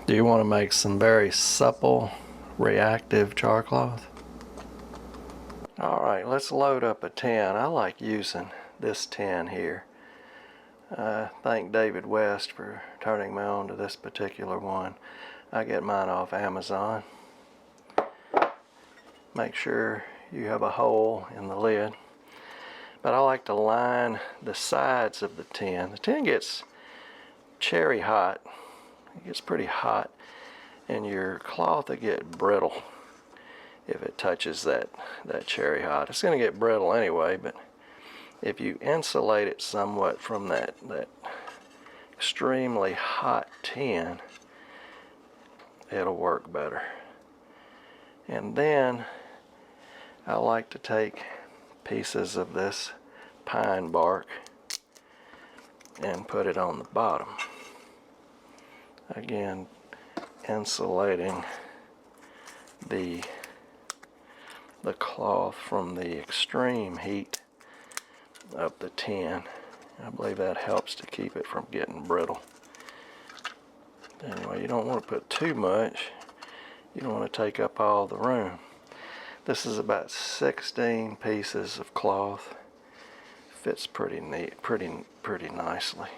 Do you want to make some very supple, reactive char cloth? Alright, let's load up a tin. I like using this tin here. Thank David West for turning me on to this particular one. I get mine off Amazon. Make sure you have a hole in the lid. But I like to line the sides of the tin. The tin gets cherry hot. It gets pretty hot, and your cloth will get brittle if it touches that cherry hot. It's going to get brittle anyway, but if you insulate it somewhat from that extremely hot tin, it'll work better. And then I like to take pieces of this pine bark and put it on the bottom. Again, insulating the cloth from the extreme heat of the tin. I believe that helps to keep it from getting brittle. Anyway, you don't want to put too much. You don't want to take up all the room. This is about 16 pieces of cloth. Fits pretty neat, pretty nicely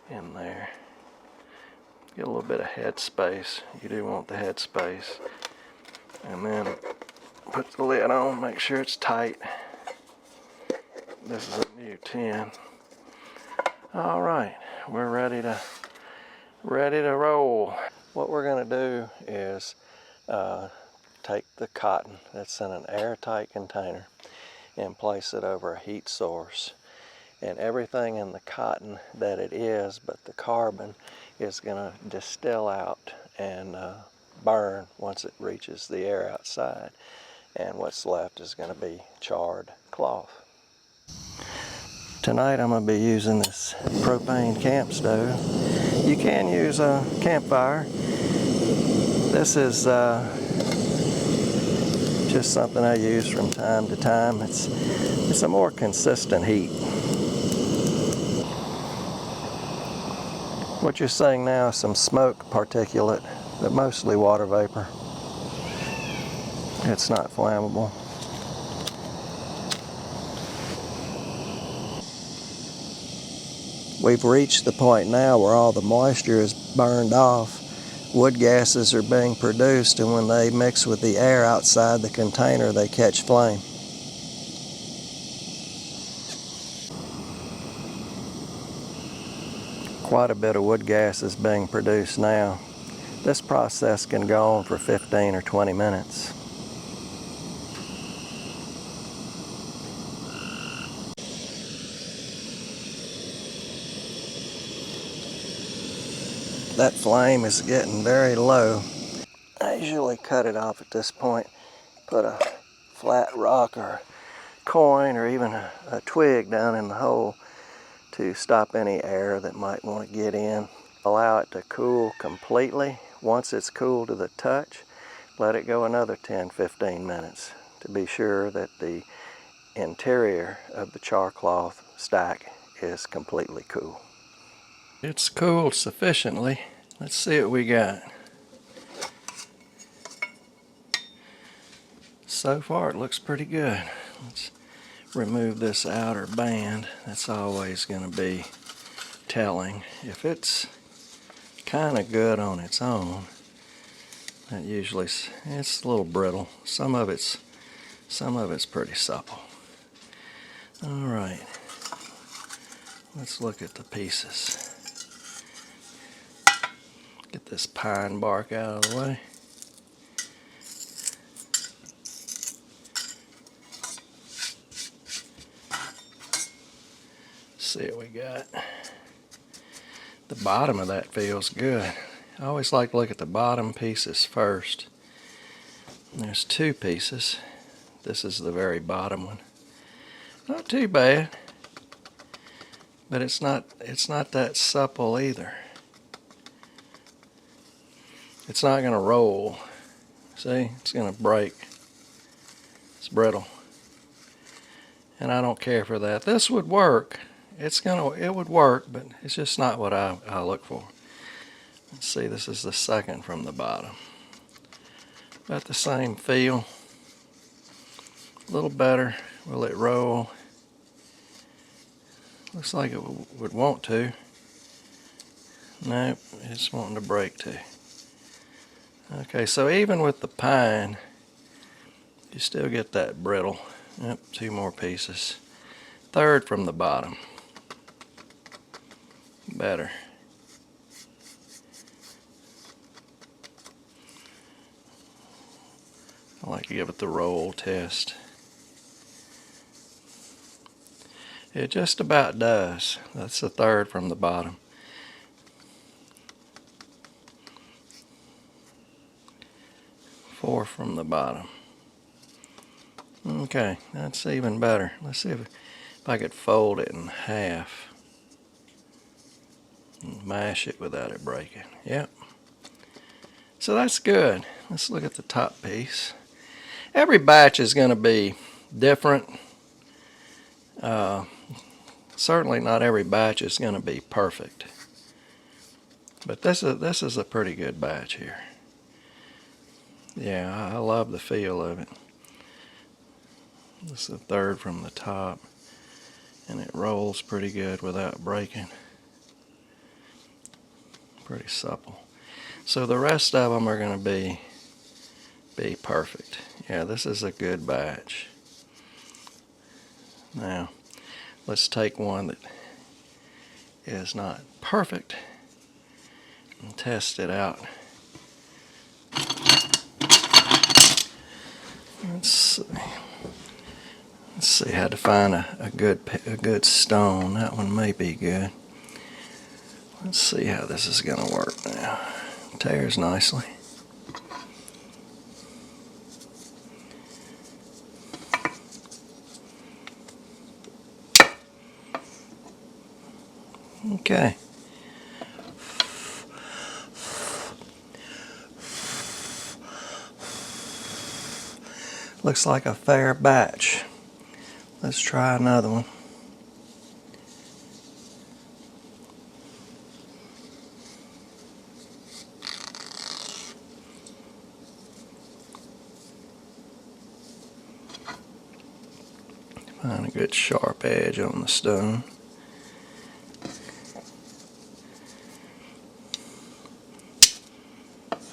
in there. Get a little bit of head space. You do want the head space. And then put the lid on, make sure it's tight. This is a new tin. Alright, we're ready to roll. What we're going to do is take the cotton that's in an airtight container and place it over a heat source. And everything in the cotton that it is, but the carbon, is going to distill out and burn once it reaches the air outside. And what's left is going to be charred cloth. Tonight I'm going to be using this propane camp stove. You can use a campfire. This is just something I use from time to time. It's a more consistent heat. What you're seeing now is some smoke particulate, but mostly water vapor. It's not flammable. We've reached the point now where all the moisture is burned off. Wood gases are being produced, and when they mix with the air outside the container, they catch flame. Quite a bit of wood gas is being produced now. This process can go on for 15 or 20 minutes. That flame is getting very low. I usually cut it off at this point, put a flat rock or coin or even a twig down in the hole to stop any air that might want to get in. Allow it to cool completely. Once it's cool to the touch, let it go another 10-15 minutes to be sure that the interior of the char cloth stack is completely cool. It's cooled sufficiently. Let's see what we got. So far it looks pretty good. Let's remove this outer band. That's always going to be telling. If it's kind of good on its own, that usually it's a little brittle. Some of it's pretty supple. All right, let's look at the pieces. Get this pine bark out of the way. See what we got. The bottom of that feels good. I always like to look at the bottom pieces first. There's two pieces. This is the very bottom one. Not too bad, but it's not that supple either. It's not going to roll. See, it's going to break. It's brittle, and I don't care for that. This would work. It would work, but it's just not what I look for. Let's see, this is the second from the bottom. About the same feel. A little better. Will it roll? Looks like it would want to. Nope, it's wanting to break too. Okay, so even with the pine, you still get that brittle. Yep, 2 more pieces. Third from the bottom. Better. I like to give it the roll test. It just about does. That's the third from the bottom. Fourth from the bottom. Okay, that's even better. Let's see if I could fold it in half and mash it without it breaking. Yep. So that's good. Let's look at the top piece. Every batch is going to be different. Certainly not every batch is going to be perfect. But this is a pretty good batch here. Yeah, I love the feel of it. This is the third from the top, and it rolls pretty good without breaking. Pretty supple. So the rest of them are going to be perfect. Yeah, this is a good batch. Now, let's take one that is not perfect and test it out. Let's see how to find a good stone. That one may be good. Let's see how this is going to work now. Tears nicely. Okay. Looks like a fair batch. Let's try another one. Find a good sharp edge on the stone.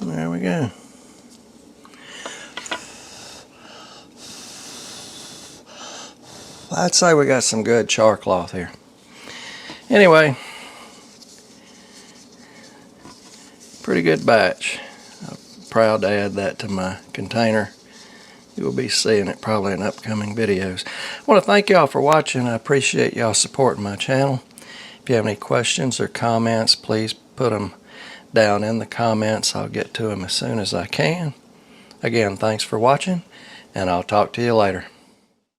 There we go. I'd say we got some good char cloth here. Anyway, pretty good batch. I'm proud to add that to my container. You'll be seeing it probably in upcoming videos. I want to thank y'all for watching. I appreciate y'all supporting my channel. If you have any questions or comments, please put them down in the comments. I'll get to them as soon as I can. Again, thanks for watching, and I'll talk to you later.